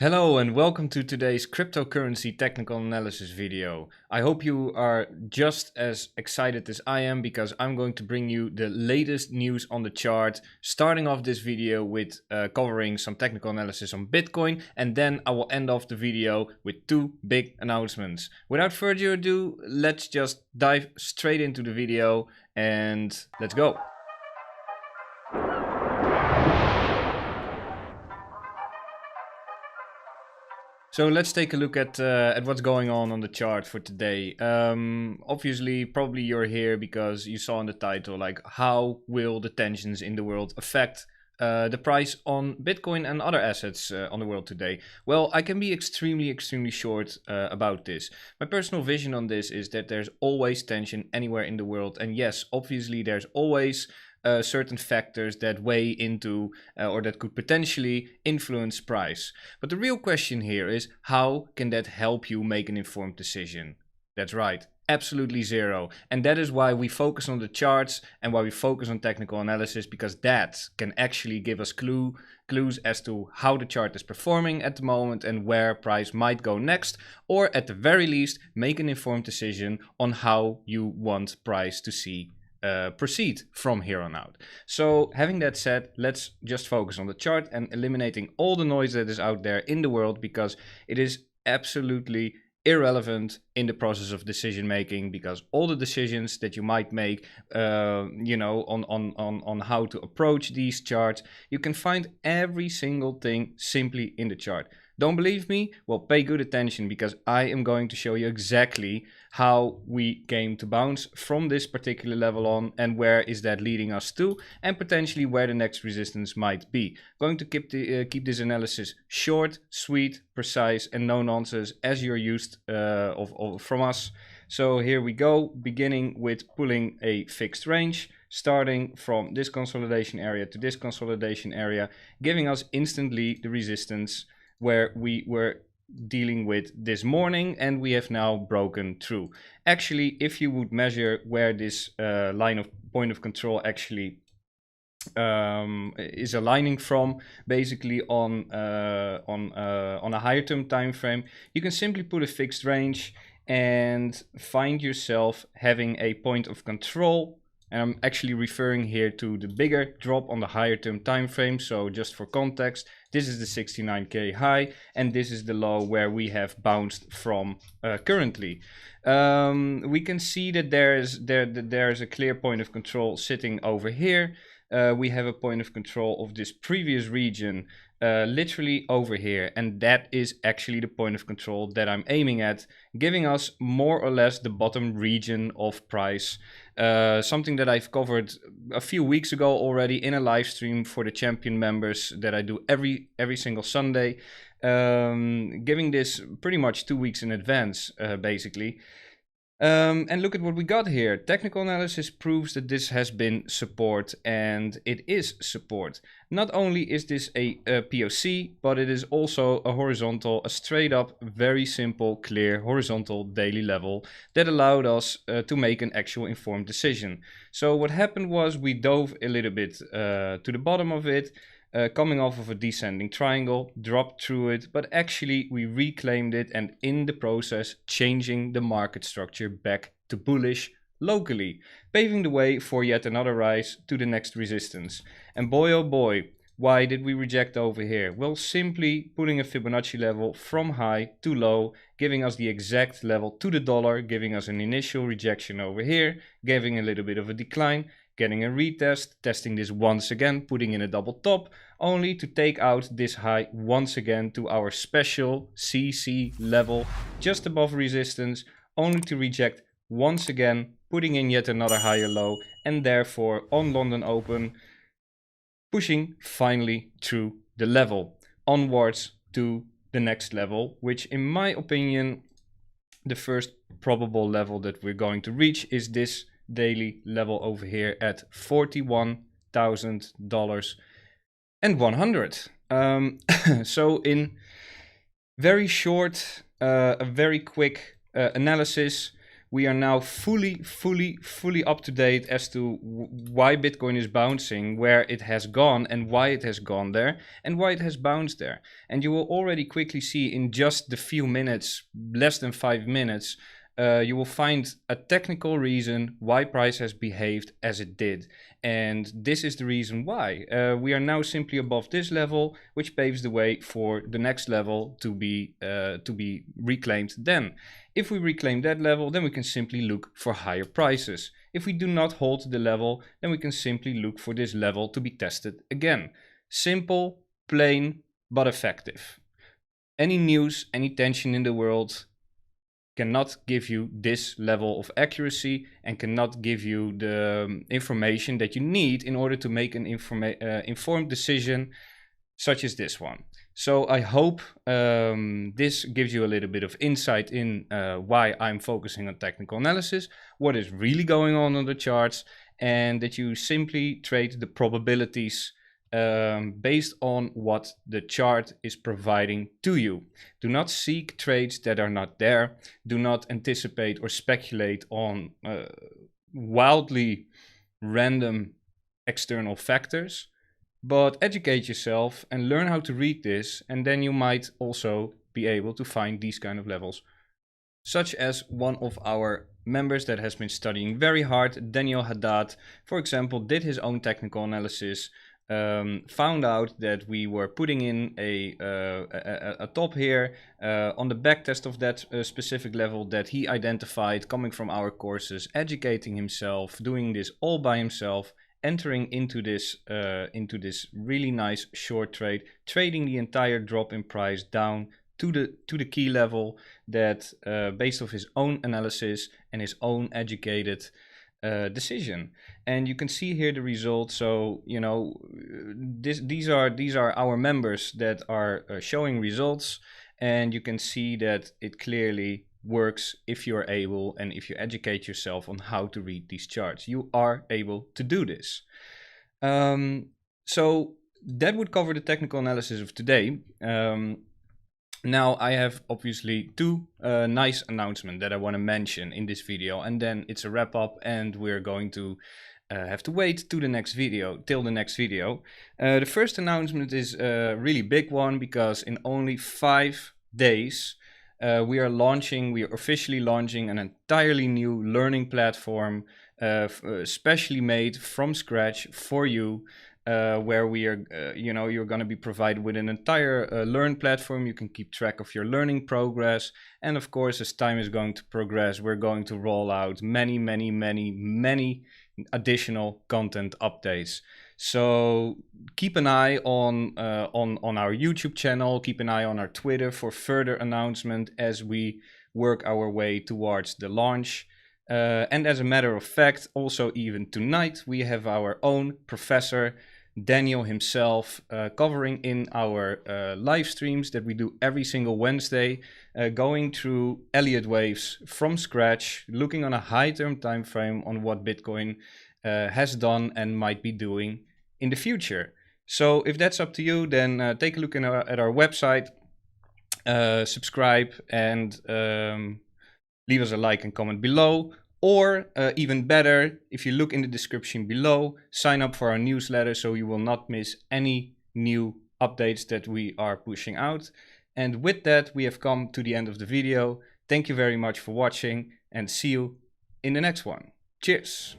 Hello and welcome to today's cryptocurrency technical analysis video. I hope you are just as excited as I am because I'm going to bring you the latest news on the chart, starting off this video with covering some technical analysis on Bitcoin, and then I will end off the video with two big announcements. Without further ado, let's just dive straight into the video and let's go. So let's take a look at what's going on the chart for today. Obviously, probably you're here because you saw in the title, like, how will the tensions in the world affect the price on Bitcoin and other assets on the world today? Well, I can be extremely short about this. My personal vision on this is that there's always tension anywhere in the world. And yes, obviously there's always certain factors that weigh into or that could potentially influence price. But the real question here is, how can that help you make an informed decision? That's right, absolutely zero. And that is why we focus on the charts and why we focus on technical analysis, because that can actually give us clues as to how the chart is performing at the moment and where price might go next, or at the very least make an informed decision on how you want price to see proceed from here on out. So having that said, let's just focus on the chart and eliminating all the noise that is out there in the world, because it is absolutely irrelevant in the process of decision making, because all the decisions that you might make on how to approach these charts, you can find every single thing simply in the chart. Don't believe me? Well, pay good attention, because I am going to show you exactly how we came to bounce from this particular level on, and where is that leading us to, and potentially where the next resistance might be. Going to keep this analysis short, sweet, precise, and no nonsense, as you're used from us. So here we go, beginning with pulling a fixed range, starting from this consolidation area to this consolidation area, giving us instantly the resistance where we were dealing with this morning, and we have now broken through. Actually, if you would measure where this line of point of control actually is aligning from, basically on a higher term time frame, you can simply put a fixed range and find yourself having a point of control. And I'm actually referring here to the bigger drop on the higher term time frame. So just for context, this is the 69k high, and this is the low where we have bounced from currently. We can see that there is a clear point of control sitting over here. We have a point of control of this previous region literally over here, and that is actually the point of control that I'm aiming at, giving us more or less the bottom region of price. Something that I've covered a few weeks ago already in a live stream for the champion members that I do every single Sunday, giving this pretty much 2 weeks in advance, basically. And look at what we got here. Technical analysis proves that this has been support, and it is support. Not only is this a POC, but it is also a horizontal, a straight up, very simple, clear horizontal daily level that allowed us to make an actual informed decision. So what happened was we dove a little bit to the bottom of it, coming off of a descending triangle, dropped through it, but actually we reclaimed it, and in the process changing the market structure back to bullish locally, paving the way for yet another rise to the next resistance. And boy oh boy, why did we reject over here? Well, simply putting a Fibonacci level from high to low, giving us the exact level to the dollar, giving us an initial rejection over here, giving a little bit of a decline, getting a retest, testing this once again, putting in a double top, only to take out this high once again to our special CC level just above resistance, only to reject once again, putting in yet another higher low, and therefore on London Open, pushing finally through the level onwards to the next level, which in my opinion, the first probable level that we're going to reach is this daily level over here at $41,000 and 100. So in very short, a very quick analysis, we are now fully up to date as to why Bitcoin is bouncing, where it has gone and why it has gone there and why it has bounced there. And you will already quickly see in just the few minutes, less than 5 minutes, you will find a technical reason why price has behaved as it did. And this is the reason why. We are now simply above this level, which paves the way for the next level to be reclaimed then. If we reclaim that level, then we can simply look for higher prices. If we do not hold the level, then we can simply look for this level to be tested again. Simple, plain, but effective. Any news, any tension in the world cannot give you this level of accuracy and cannot give you the information that you need in order to make an informed decision such as this one. So I hope this gives you a little bit of insight in why I'm focusing on technical analysis, what is really going on the charts, and that you simply trade the probabilities based on what the chart is providing to you. Do not seek trades that are not there. Do not anticipate or speculate on wildly random external factors, but educate yourself and learn how to read this, and then you might also be able to find these kind of levels. Such as one of our members that has been studying very hard, Daniel Haddad, for example, did his own technical analysis, found out that we were putting in a top here on the backtest of that specific level that he identified coming from our courses, educating himself, doing this all by himself, entering into this really nice short trade, trading the entire drop in price down to the key level that based off his own analysis and his own educated decision. And you can see here the results. So you know, these are our members that are showing results, and you can see that it clearly works if you're able and if you educate yourself on how to read these charts. You are able to do this. So that would cover the technical analysis of today. Now I have obviously two nice announcements that I want to mention in this video, and then it's a wrap up and we're going to have to wait to the next video, till the next video. The first announcement is a really big one because in only 5 days we are officially launching an entirely new learning platform, specially made from scratch for you. Where we are, you're going to be provided with an entire learn platform. You can keep track of your learning progress. And of course, as time is going to progress, we're going to roll out many additional content updates. So keep an eye on our YouTube channel, keep an eye on our Twitter for further announcement as we work our way towards the launch. And as a matter of fact, also even tonight, we have our own professor, Daniel himself, covering in our live streams that we do every single Wednesday, going through Elliott waves from scratch, looking on a high-term time frame on what Bitcoin has done and might be doing in the future. So if that's up to you, then take a look at our website, subscribe, and leave us a like and comment below. Or even better, if you look in the description below, sign up for our newsletter so you will not miss any new updates that we are pushing out. And with that, we have come to the end of the video. Thank you very much for watching and see you in the next one. Cheers!